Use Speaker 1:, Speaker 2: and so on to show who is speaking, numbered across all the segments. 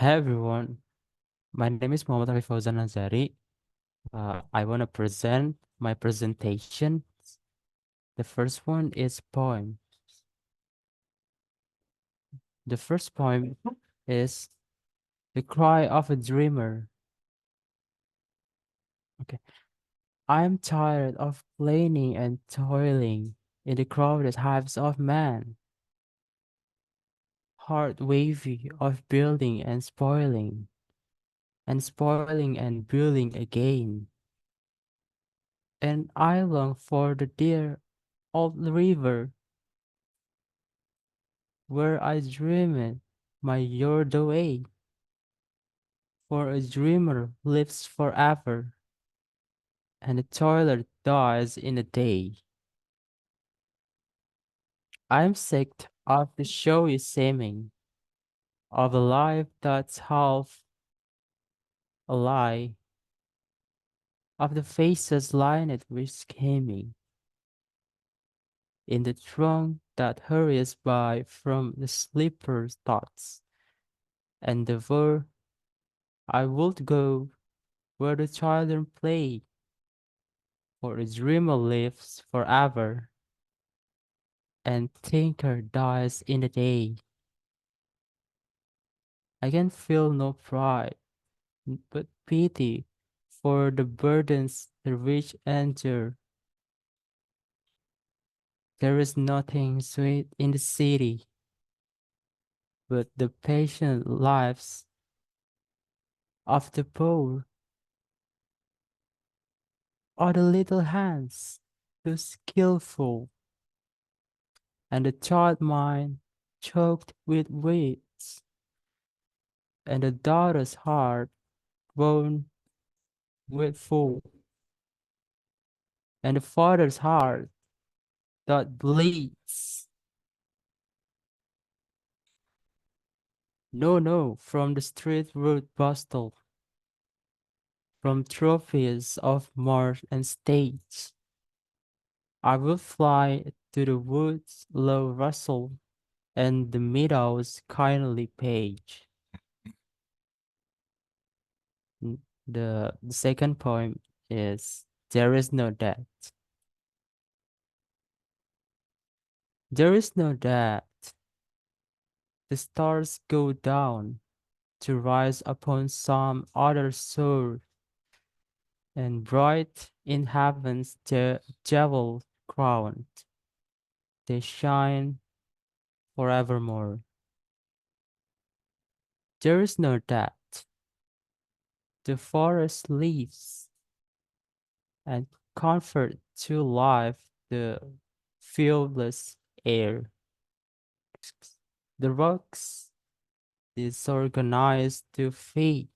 Speaker 1: Hey everyone, my name is Muhammad Arif Fauzan Nazari. I want to present my presentation. The first one is poem. The first poem is The Cry of a Dreamer. Okay. I am tired of planning and toiling in the crowded hives of man, heart wavy of building and spoiling and building again. And I long for the dear old river where I dreamed my yearned away, for a dreamer lives forever, and the toiler dies in a day. I am sick of the showy seeming of a life that's half a lie, of the faces lined with scheming, in the throng that hurries by from the sleeper's thoughts, and the where I would go where the children play, for a dreamer lives forever, and thinker dies in the day. I can feel no pride, but pity for the burdens the rich endure. There is nothing sweet in the city, but the patient lives of the poor, or the little hands, too skillful, and the child mind choked with weeds, and the daughter's heart grown with full, and the father's heart that bleeds. No, no, from the street road bustle, from trophies of marsh and stage, I will fly to the woods' low rustle and the meadow's kindly page. The second poem is There is no death. There is no death. The stars go down to rise upon some other shore, and bright in heaven's jewel crowned, they shine forevermore. There is no death. The forest leaves and comfort to life the fieldless air. The rocks disorganized to feed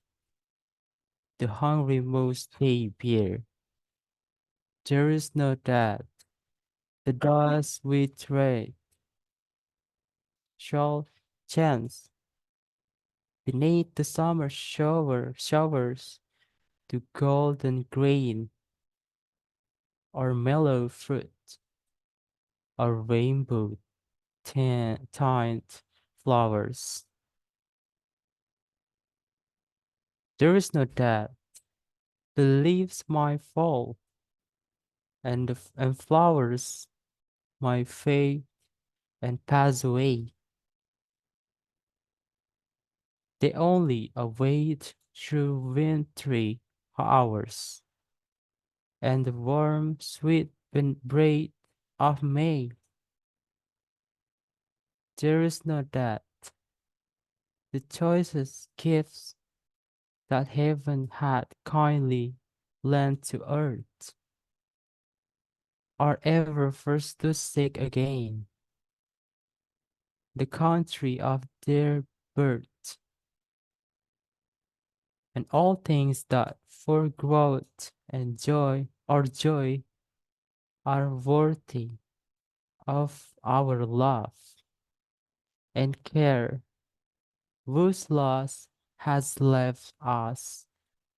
Speaker 1: the hungry most they bear. There is no death. The dust we tread shall chance beneath the summer showers to golden grain or mellow fruit or rainbow tinted flowers. There is no death. The leaves might fall and flowers might fade and pass away. They only await through wintry hours and the warm, sweet breath of May. There is no death. The choicest gifts that heaven had kindly lent to earth are ever first to seek again the country of their birth, and all things that for growth and joy or joy are worthy of our love and care, whose loss has left us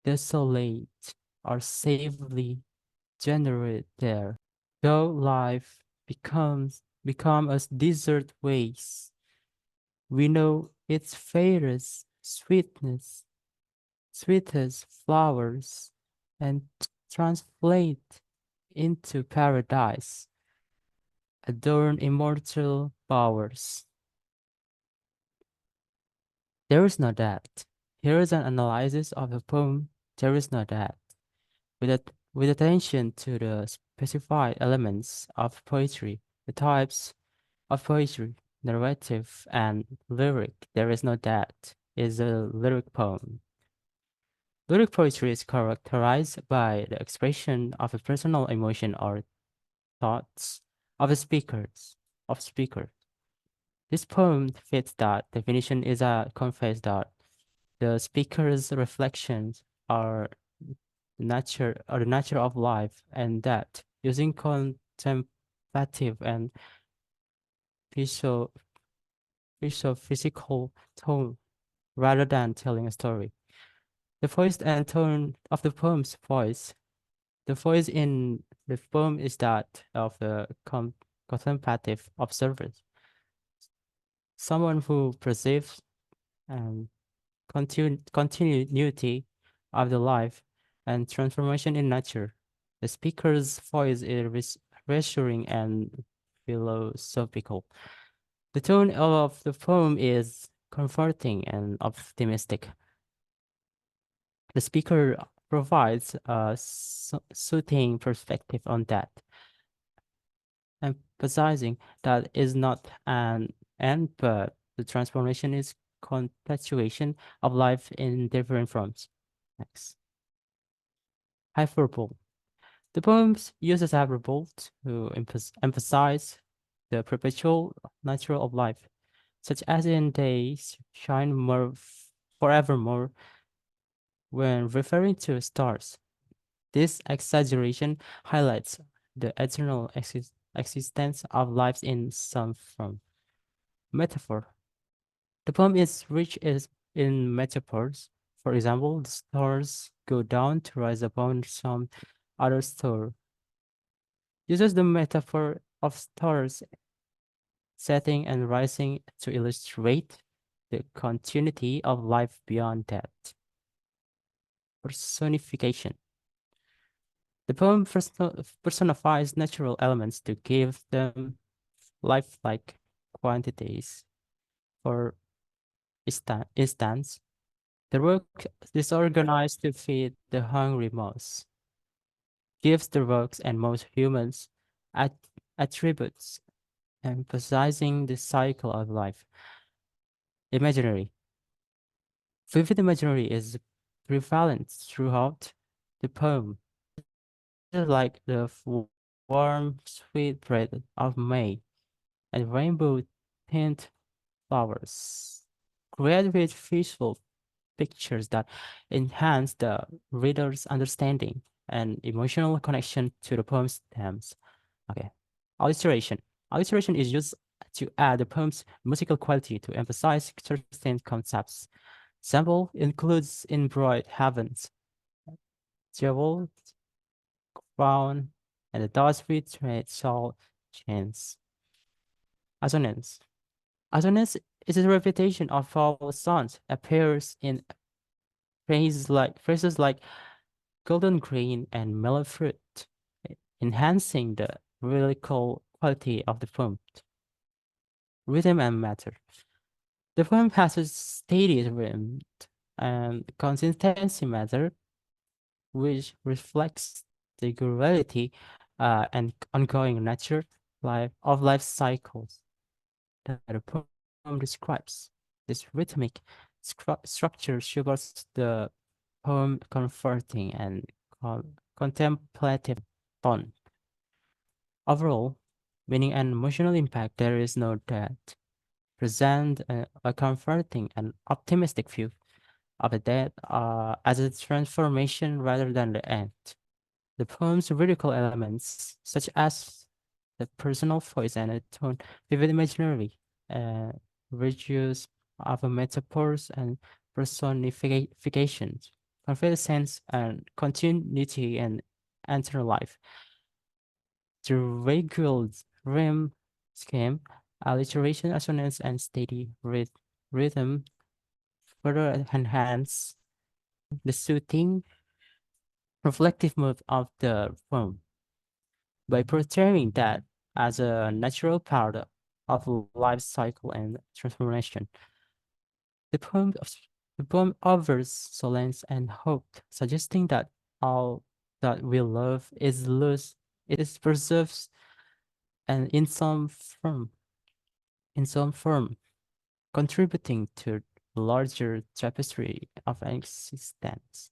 Speaker 1: desolate or safely generate there. Though life become a desert waste, we know its fairest sweetness, sweetest flowers, and translate into paradise, adorn immortal powers. There is no doubt. Here is an analysis of the poem There is no doubt, with attention to the specified elements of poetry, the types of poetry, narrative, and lyric. There is no doubt is a lyric poem. Lyric poetry is characterized by the expression of a personal emotion or thoughts of a speaker. This poem fits that definition is a confess that the speaker's reflections are the nature of life and that using contemplative and visual, physical tone rather than telling a story. The voice and tone of the poem's voice. The voice in the poem is that of the contemplative observer, someone who perceives and continuity of the life and transformation in nature. The speaker's voice is reassuring and philosophical. The tone of the poem is comforting and optimistic. The speaker provides a soothing perspective on that, emphasizing that is not an end, but the transformation is continuation of life in different forms. Next. Hyperbole. The poem uses hyperbole to emphasize the perpetual nature of life, such as in days shine more forevermore when referring to stars. This exaggeration highlights the eternal existence of life in some form. Metaphor. The poem is in metaphors. For example, the stars go down to rise upon some other star. Uses the metaphor of stars setting and rising to illustrate the continuity of life beyond death. Personification. The poem personifies natural elements to give them lifelike quantities. For instance, the work disorganized to feed the hungry mouse gives the works and most humans at attributes, emphasizing the cycle of life. Imaginary. Vivid imagery is prevalent throughout the poem, like the warm, sweet breath of May and rainbow tint flowers. Create with visual pictures that enhance the reader's understanding and emotional connection to the poem's themes. Okay. Alliteration. Alliteration is used to add the poem's musical quality to emphasize certain concepts. Sample includes in bright heavens, jewel, crown, and the dust with tall chains. Assonance. Assonance is a repetition of vowel sounds, appears in phrases like golden grain and mellow fruit, enhancing the lyrical quality of the poem. Rhythm and matter. The poem has a steady rhythm and consistency matter, which reflects the graduality and ongoing nature life cycles that the poem describes. This rhythmic structure supports the poem comforting and contemplative tone. Overall, meaning and emotional impact, there is no doubt. Present a comforting and optimistic view of the death as a transformation rather than the end. The poem's lyrical elements, such as the personal voice and a tone, vivid imaginary, uh, virtues of metaphors and personifications, convey a sense and continuity and enter life. The regular rhyme scheme, alliteration, assonance, and steady rhythm further enhance the soothing, reflective mood of the poem by portraying that as a natural part of life cycle and transformation. The poem, the poem offers solace and hope, suggesting that all that we love is lost, it is preserved, and in some form, contributing to the larger tapestry of existence.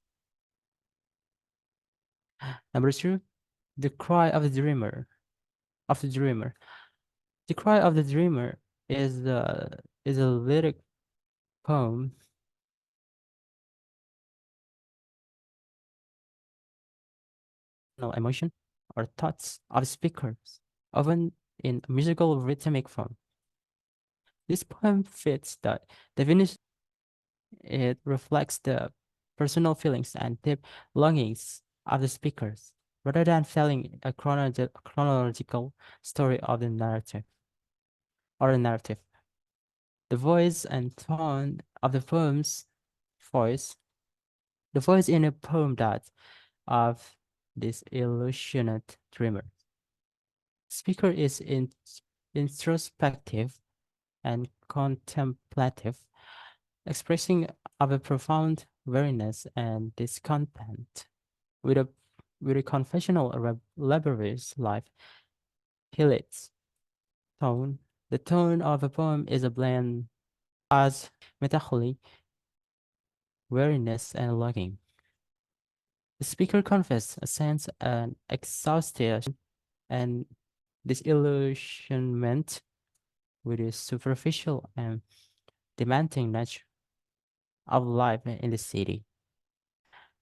Speaker 1: Number two, the cry of the dreamer. Of the dreamer. The cry of the dreamer is a lyric poem no emotion or thoughts of speakers, often in musical rhythmic form. This poem fits the definition. It reflects the personal feelings and deep longings of the speakers, rather than telling a chronological story of the narrative or a narrative. The voice and tone of the poem's voice, the voice in a poem that of this illusionate dreamer. Speaker is introspective and contemplative, expressing of a profound weariness and discontent with a confessional laborious life. Hillet's tone. The tone of a poem is a blend as melancholy, weariness, and longing. The speaker confesses a sense of exhaustion and disillusionment with the superficial and demanding nature of life in the city,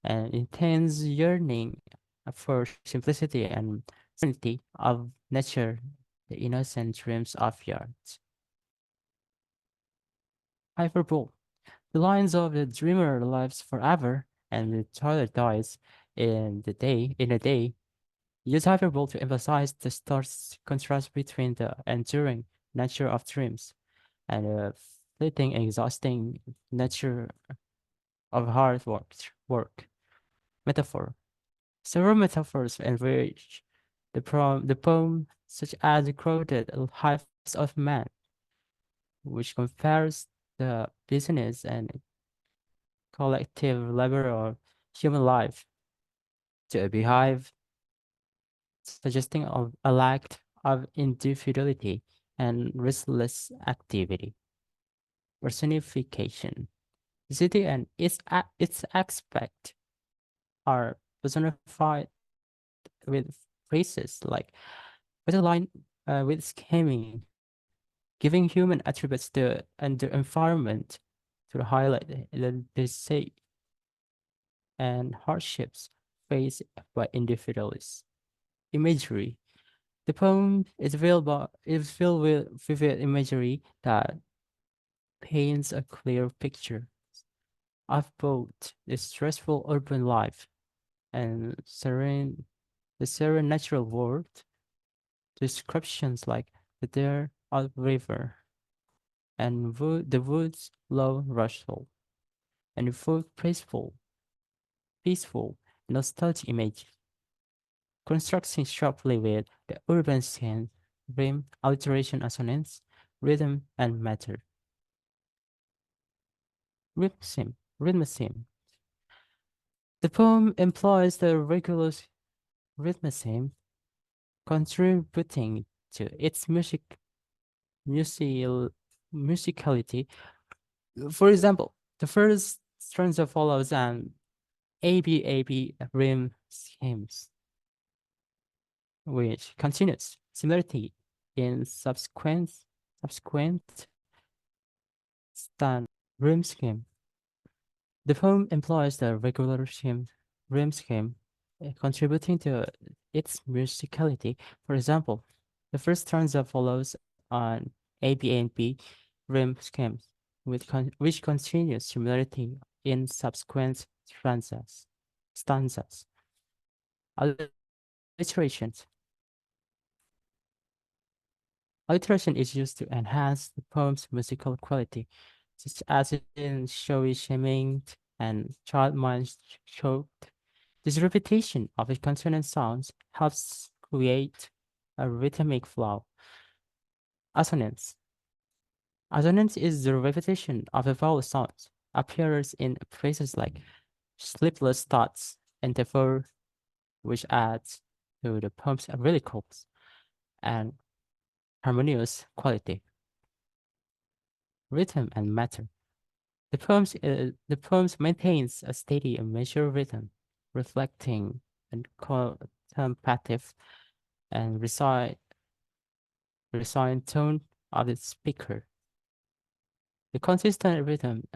Speaker 1: and intense yearning for simplicity and serenity of nature, the innocent dreams of youth. Hyperbole. The lines of the dreamer lives forever, and the toilet dies in a day. Use hyperbole to emphasize the stark contrast between the enduring nature of dreams and the fleeting, exhausting nature of hard work. Metaphor. Several metaphors enrich the poem, such as the crowded lives of man, which compares the business and collective labor of human life to a beehive, suggesting of a lack of individuality and restless activity. Personification. The city and its aspect are personified with phrases like with a line with scheming, giving human attributes to and the environment to highlight the state and hardships faced by individuals. Imagery. The poem is filled with vivid imagery that paints a clear picture of both the stressful urban life and the serene natural world. Descriptions like the deer out river and the woods low rustle and evoke peaceful, nostalgic image, constructing sharply with the urban scene, rhyme, alliteration, assonance, rhythm, and matter. Rhythmism. The poem employs the regular rhythmism, contributing to its musical, musicality. For example, the first stanza follows an ABAB rhyme schemes, which continues similarity in subsequent stand rhyme scheme. The poem employs the regular rhyme scheme, contributing to its musicality. For example, the first stanza follows on A, B, and B rhyme schemes, which continues similarity in subsequent stanzas. Alliterations. Alliteration is used to enhance the poem's musical quality. such as in showy shimming and child mind choked. This repetition of the consonant sounds helps create a rhythmic flow. Assonance. Assonance is the repetition of the vowel sounds. Appears in phrases like sleepless thoughts and therefore which adds to the poem's lyrical and harmonious quality, rhythm, and matter. The poems maintains a steady and measured rhythm, reflecting and contemplative and resigned tone of the speaker. The consistent rhythm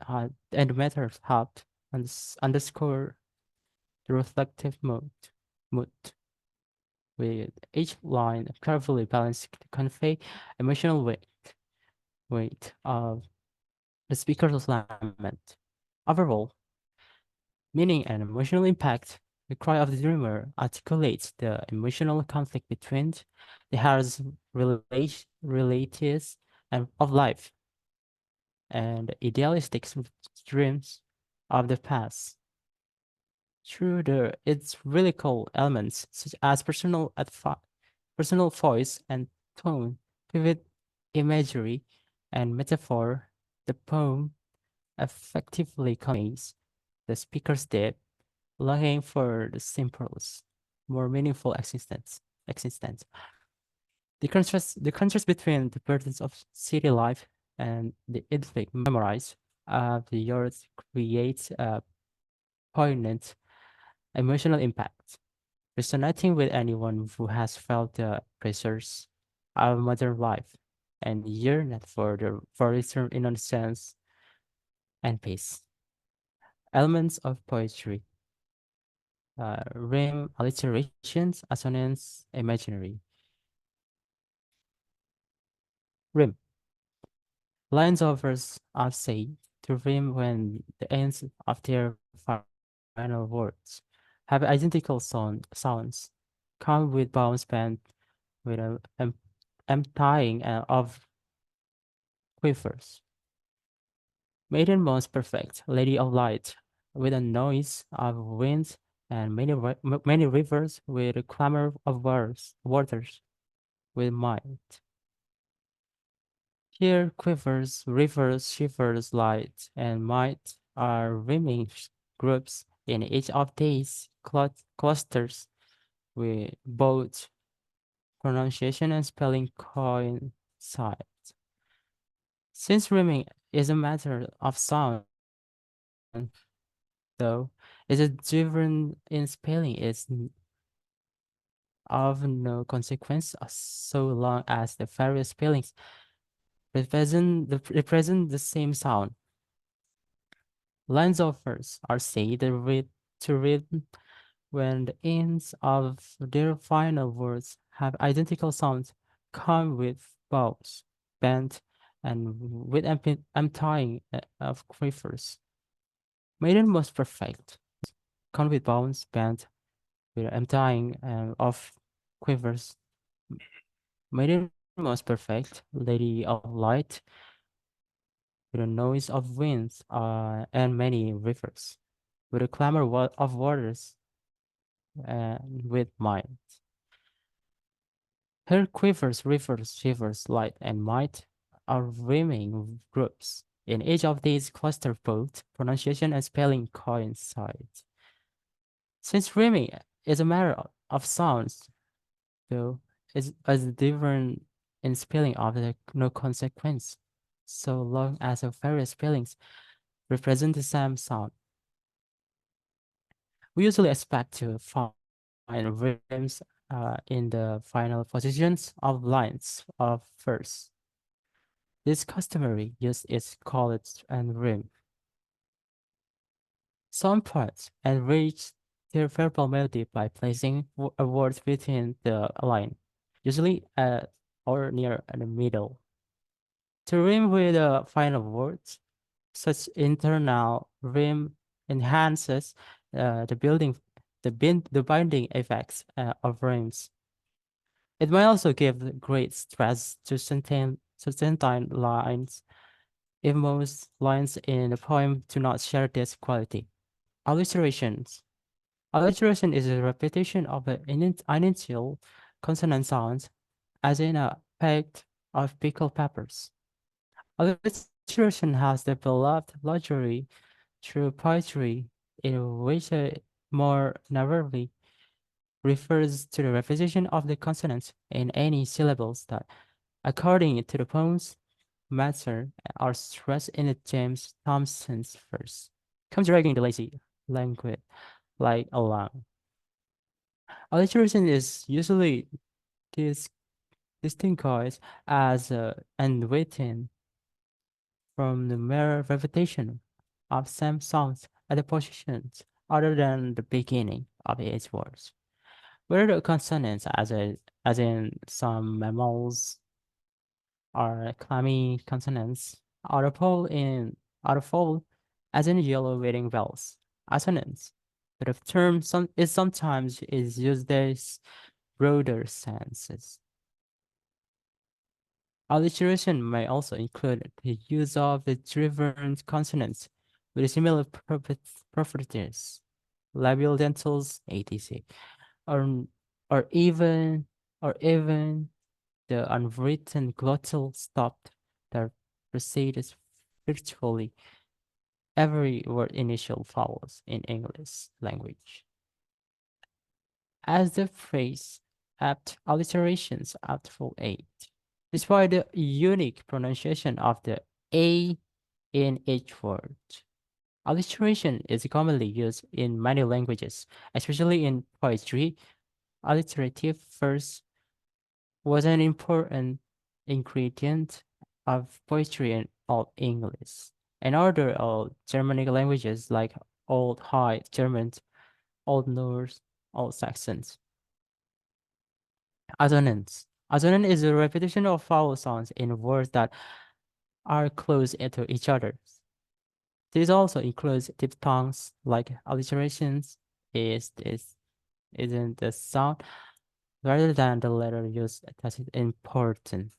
Speaker 1: and matter helped underscore the reflective mood, with each line carefully balanced to convey emotional weight of the speaker's lament. Overall, meaning and emotional impact, the cry of the dreamer articulates the emotional conflict between the heart's realities and of life and the idealistic dreams of the past. Through its lyrical elements, such as personal voice and tone, vivid imagery, and metaphor, the poem effectively conveys the speaker's depth, longing for the simplest, more meaningful existence. The contrast between the burdens of city life and the idyllic memories of the earth creates a poignant emotional impact, resonating with anyone who has felt the pressures of modern life and yearned for return innocence and peace. Elements of poetry, rhyme, alliterations, assonance, imaginary. Rhyme. Lines of verse are said to rhyme when the ends of their final words have identical sounds, come with bounce band with emptying of quivers. Maiden most perfect, Lady of Light, with a noise of winds and many rivers with a clamor of waters with might. Here quivers, rivers, shivers, light, and might are rimming groups in each of these clusters with both pronunciation and spelling coincide. Since rimming is a matter of sound, though, is a different in spelling is of no consequence so long as the various spellings represent the same sound. Lines of verse are said to read when the ends of their final words have identical sounds, come with vowels, bend, and with emptying of quavers. Maiden most perfect, come with vowels, bend, with emptying of quavers. Maiden most perfect, Lady of Light, with a noise of winds and many rivers, with a clamor of waters and with might. Her quivers, rivers, shivers, light, and might are rimming groups. In each of these cluster both pronunciation and spelling coincide. Since rimming is a matter of sounds, though, is as different in spelling of the no consequence, so long as the various spellings represent the same sound. We usually expect to find rhymes in the final positions of lines of verse. This customary use is called and rhyme. Some poets enrich their verbal melody by placing a word within the line, usually at or near the middle. To rhyme with the final words, such internal rhyme enhances the the binding effects of rhymes. It may also give great stress to certain lines if most lines in the poem do not share this quality. Alliterations. Alliteration is a repetition of the initial consonant sounds, as in a pegged of pickled peppers. Alliteration has developed largely through poetry, in which it more narrowly refers to the repetition of the consonants in any syllables that, according to the poem's matter, are stressed in the James Thompson's verse. Come dragging the lazy languid like along. Alliteration is usually dis- distinguished as and written from the mere repetition of same sounds at the positions other than the beginning of its words. Where the consonants, as in some mammals, are clammy consonants, are full, as in yellow wedding bells, assonance. But the term is sometimes is used as broader senses. Alliteration may also include the use of the driven consonants with similar properties, labial dentals, etc., or or even or even the unwritten glottal stop that precedes virtually every word initial vowels in English language. As the phrase apt alliterations artful eight. Despite the unique pronunciation of the A in each word, alliteration is commonly used in many languages, especially in poetry. Alliterative verse was an important ingredient of poetry in Old English. In other Old Germanic languages like Old High German, Old Norse, Old Saxons. Assonance. Assonance is a repetition of vowel sounds in words that are close to each other. This also includes diphthongs like alliterations. Is isn't the sound rather than the letter used that is important.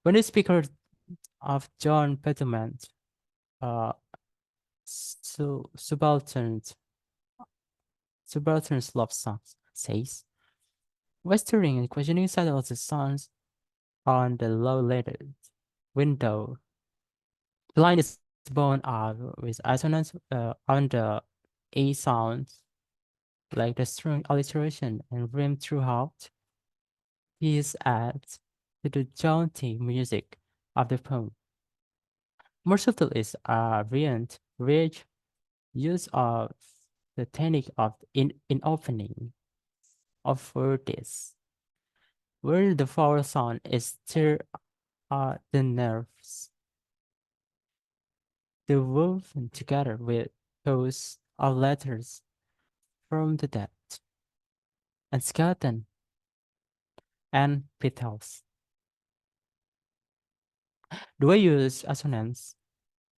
Speaker 1: When the speaker of John Petulant, uh, subalterns, subalterns love songs, says, Westering and questioning settles the sounds on the low letter window. The line is born out with assonance on the A sounds, like the string alliteration and rhyme throughout. These adds to the jaunty music of the poem. More subtle is a variant, rich use of the technique of in opening of words, where the vowel sound is stir the nerves. The woven together with those of letters from the depth and skeleton and petals. The way you use assonance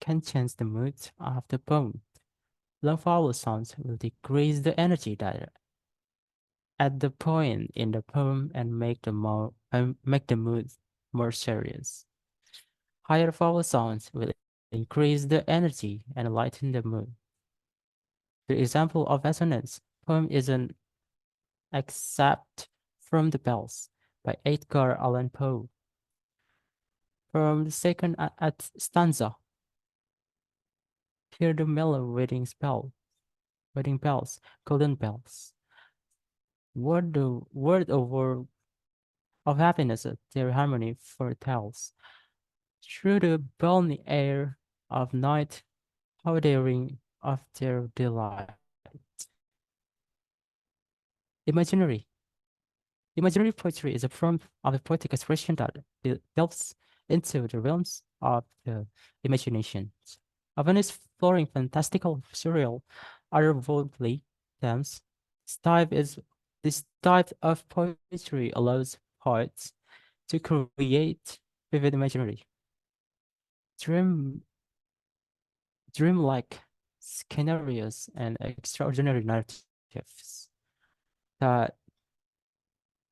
Speaker 1: can change the mood of the poem. Long vowel sounds will decrease the energy that at the point in the poem and make the mood more serious. Higher vowel sounds will increase the energy and lighten the mood. The example of assonance poem is an excerpt from The Bells by Edgar Allan Poe. From the second at stanza, hear the mellow wedding bells, golden bells. Word of happiness their harmony foretells. Through the balmy air of night, how they ring of their delight. Imaginary. Imaginary poetry is a form of a poetic expression that delves into the realms of the imagination. Often exploring fantastical, surreal, otherworldly themes. This type is this type of poetry allows poets to create vivid imaginary, dream dreamlike scenarios and extraordinary narratives that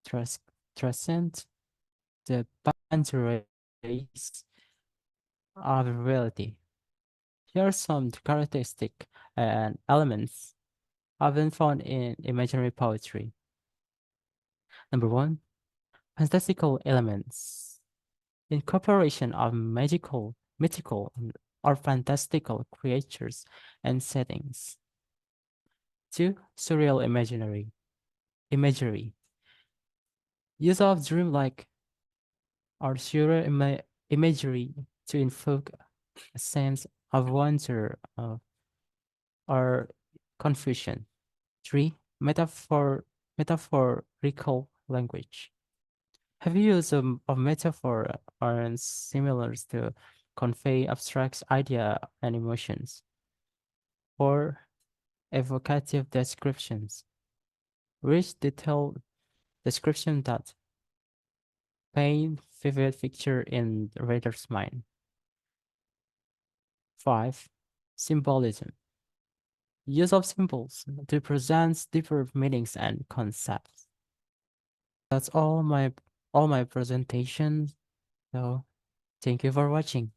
Speaker 1: tras- transcend the boundaries of reality. Here are some characteristic and elements often found in imaginary poetry. Number one, fantastical elements. Incorporation of magical, mythical, or fantastical creatures and settings. Two, surreal imagery. Use of dreamlike or surreal imagery to invoke a sense of wonder or confusion. Three, metaphorical language. Have you used of metaphor or similars to convey abstract idea and emotions? Or evocative descriptions, rich detailed description that paint vivid picture in the reader's mind. 5. Symbolism. Use of symbols to present deeper meanings and concepts. That's all my presentation. So thank you for watching.